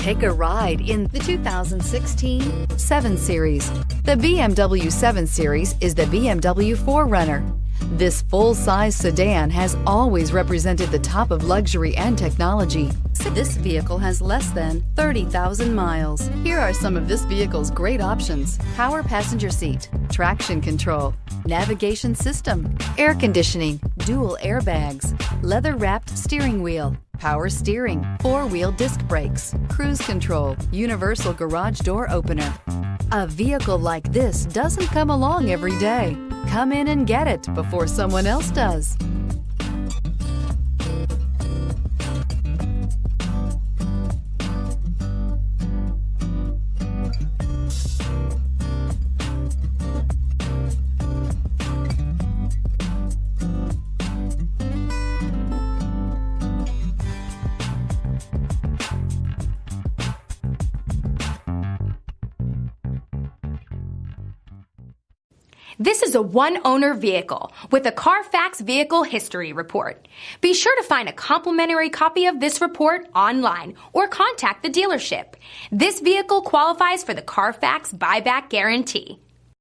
Take a ride in the 2016 7 Series. The BMW 7 Series is the BMW 4Runner. This full-size sedan has always represented the top of luxury and technology. This vehicle has less than 30,000 miles. Here are some of this vehicle's great options: power passenger seat, traction control, navigation system, air conditioning, dual airbags, leather-wrapped steering wheel, power steering, 4-wheel disc brakes, cruise control, universal garage door opener. A vehicle like this doesn't come along every day. Come in and get it before someone else does. This is a one-owner vehicle with a CARFAX Vehicle History Report. Be sure to find a complimentary copy of this report online or contact the dealership. This vehicle qualifies for the CARFAX Buyback Guarantee.